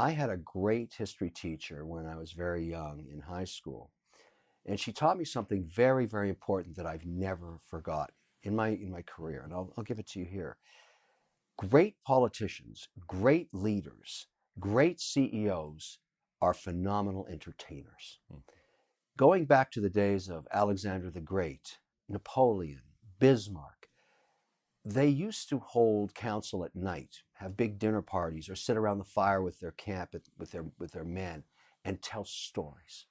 I had a great history teacher when I was very young in high school, and she taught me something very, very important that I've never forgotten in my career, and I'll give it to you here. Great politicians, great leaders, great CEOs are phenomenal entertainers. Going back to the days of Alexander the Great, Napoleon, Bismarck, they used to hold council at night, have big dinner parties, or sit around the fire with their camp with their men and tell stories.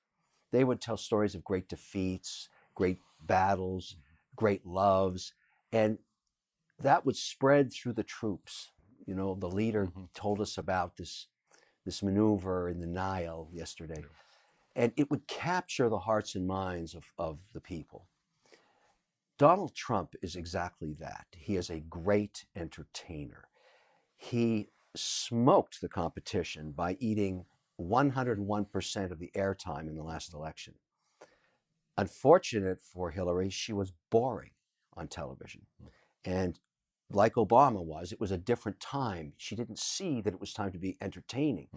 They would tell stories of great defeats, great battles, great loves, and that would spread through the troops. You know, the leader told us about this maneuver in the Nile yesterday, and it would capture the hearts and minds of the people. Donald Trump is exactly that. He is a great entertainer. He smoked the competition by eating 101% of the airtime in the last election. Unfortunate for Hillary, she was boring on television. And like Obama was, it was a different time. She didn't see that it was time to be entertaining.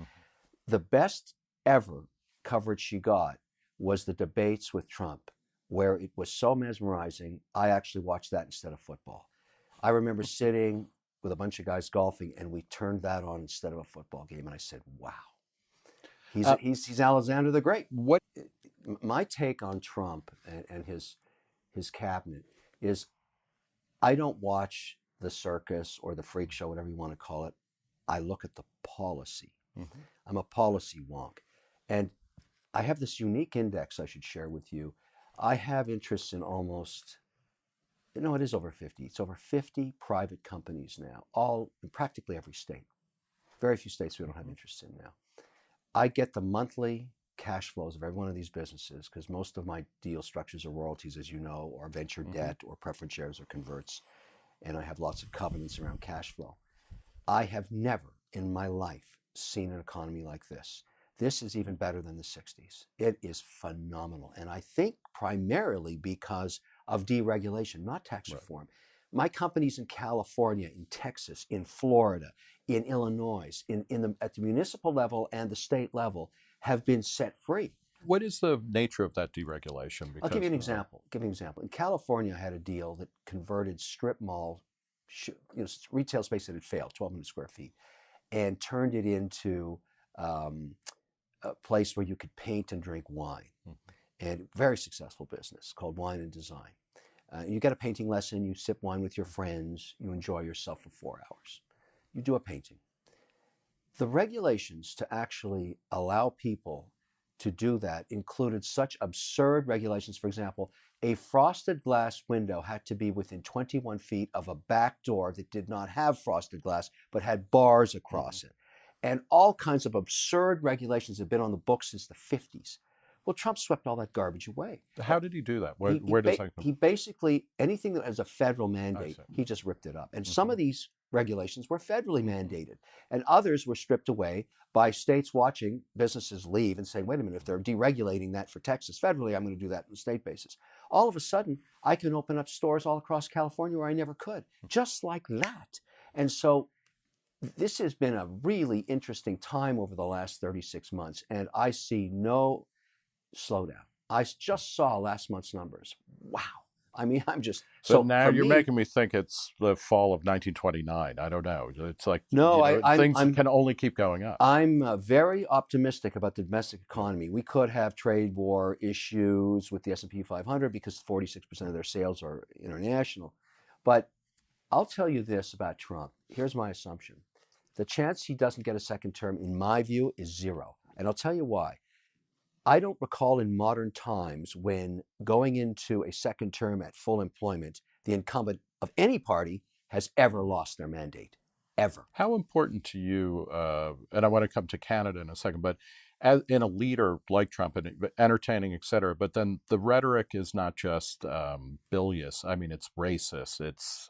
The best ever coverage she got was the debates with Trump, where it was so mesmerizing. I actually watched that instead of football. I remember sitting with a bunch of guys golfing, and we turned that on instead of a football game, and I said, wow. He's Alexander the Great. What My take on Trump and his cabinet is, I don't watch the circus or the freak show, whatever you want to call it. I look at the policy. I'm a policy wonk. And I have this unique index I should share with you. I have interests in almost, no, it is over 50. It's over 50 private companies now, all in practically every state. Very few states we don't have interests in now. I get the monthly cash flows of every one of these businesses because most of my deal structures are royalties, as you know, or venture debt or preference shares or converts. And I have lots of covenants around cash flow. I have never in my life seen an economy like this. This is even better than the 60s. It is phenomenal. And I think primarily because of deregulation, not tax reform. My companies in California, in Texas, in Florida, in Illinois, at the municipal level and the state level have been set free. What is the nature of that deregulation? I'll give you an example. In California, I had a deal that converted strip mall, retail space that had failed, 1,200 square feet, and turned it into a place where you could paint and drink wine. And very successful business called Wine and Design. You get a painting lesson, you sip wine with your friends, you enjoy yourself for 4 hours. You do a painting. The regulations to actually allow people to do that included such absurd regulations. For example, a frosted glass window had to be within 21 feet of a back door that did not have frosted glass but had bars across it. And all kinds of absurd regulations have been on the books since the 50s. Well, Trump swept all that garbage away. How did he do that? Where does that come? He basically, anything that has a federal mandate, he just ripped it up. And some of these regulations were federally mandated, and others were stripped away by states watching businesses leave and saying, wait a minute, if they're deregulating that for Texas federally, I'm going to do that on a state basis. All of a sudden, I can open up stores all across California where I never could, just like that. And so this has been a really interesting time over the last 36 months, and I see no slowdown. I just saw last month's numbers. Wow. I mean, I'm just... So now you're making me think it's the fall of 1929. I don't know. It's like, things can only keep going up. I'm very optimistic about the domestic economy. We could have trade war issues with the S&P 500 because 46% of their sales are international. But I'll tell you this about Trump. Here's my assumption. The chance he doesn't get a second term, in my view, is zero. And I'll tell you why. I don't recall in modern times when going into a second term at full employment, the incumbent of any party has ever lost their mandate, ever. How important to you, and I want to come to Canada in a second, but as in a leader like Trump, entertaining, et cetera, but then the rhetoric is not just bilious. I mean, it's racist. It's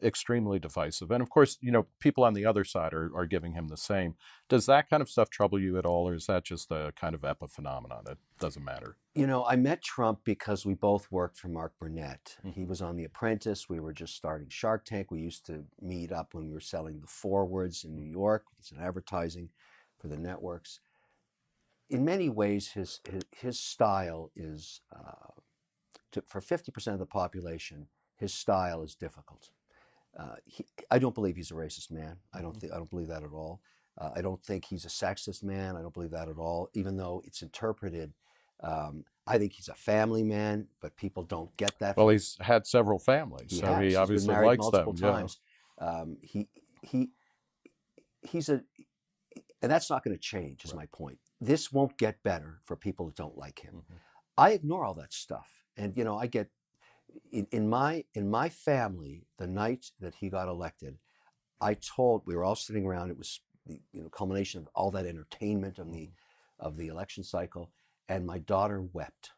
extremely divisive. And of course, people on the other side are giving him the same. Does that kind of stuff trouble you at all, or is that just a kind of epiphenomenon? It doesn't matter. I met Trump because we both worked for Mark Burnett. He was on The Apprentice. We were just starting Shark Tank. We used to meet up when we were selling the forwards in New York. It's an advertising for the networks. In many ways, his style is, for 50% of the population, his style is difficult. I don't believe he's a racist man. I don't believe that at all. I don't think he's a sexist man. I don't believe that at all, even though it's interpreted. I think he's a family man, but people don't get that. Well, he's had several families, He so has. he obviously been married likes multiple them. times. He's a, and that's not going to change. Is my point. This won't get better for people that don't like him. I ignore all that stuff, and I get in my family the night that he got elected. We were all sitting around. It was the culmination of all that entertainment of the election cycle, and my daughter wept.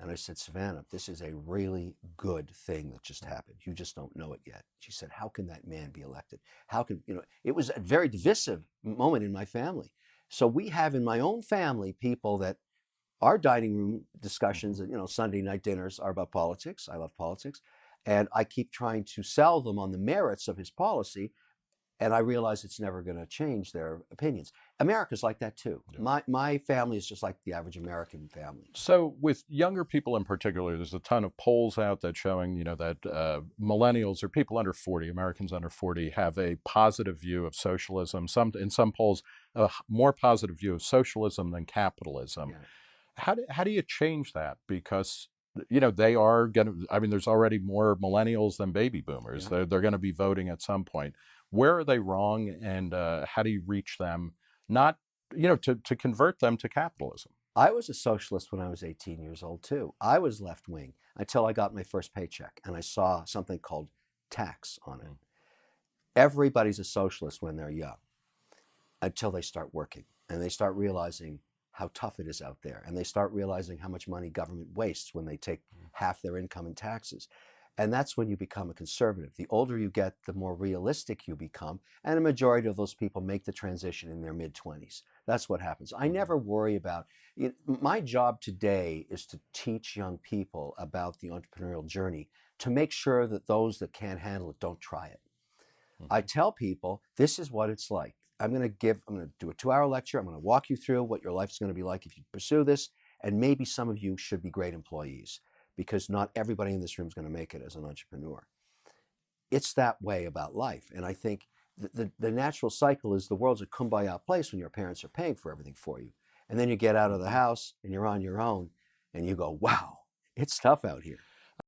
And I said, Savannah, this is a really good thing that just happened. You just don't know it yet. She said, how can that man be elected? How can, it was a very divisive moment in my family. So we have in my own family people that our dining room discussions and, Sunday night dinners are about politics. I love politics. And I keep trying to sell them on the merits of his policy. And I realize it's never going to change their opinions. America's like that too. Yeah. My family is just like the average American family. So with younger people in particular, there's a ton of polls out that showing, that millennials or people under 40, Americans under 40, have a positive view of socialism. In some polls, a more positive view of socialism than capitalism. Yeah. How do you change that? Because they are going to, there's already more millennials than baby boomers. Yeah. They're going to be voting at some point. Where are they wrong, and how do you reach them? Not, to convert them to capitalism. I was a socialist when I was 18 years old too. I was left wing until I got my first paycheck, and I saw something called tax on it. Everybody's a socialist when they're young, until they start working, and they start realizing how tough it is out there, and they start realizing how much money government wastes when they take half their income in taxes. And that's when you become a conservative. The older you get, the more realistic you become. And a majority of those people make the transition in their mid-20s. That's what happens. I never worry about it. My job today is to teach young people about the entrepreneurial journey, to make sure that those that can't handle it don't try it. I tell people, this is what it's like. I'm going to do a 2-hour lecture. I'm going to walk you through what your life's going to be like if you pursue this. And maybe some of you should be great employees, because not everybody in this room is going to make it as an entrepreneur. It's that way about life. And I think the natural cycle is the world's a kumbaya place when your parents are paying for everything for you. And then you get out of the house and you're on your own and you go, wow, it's tough out here.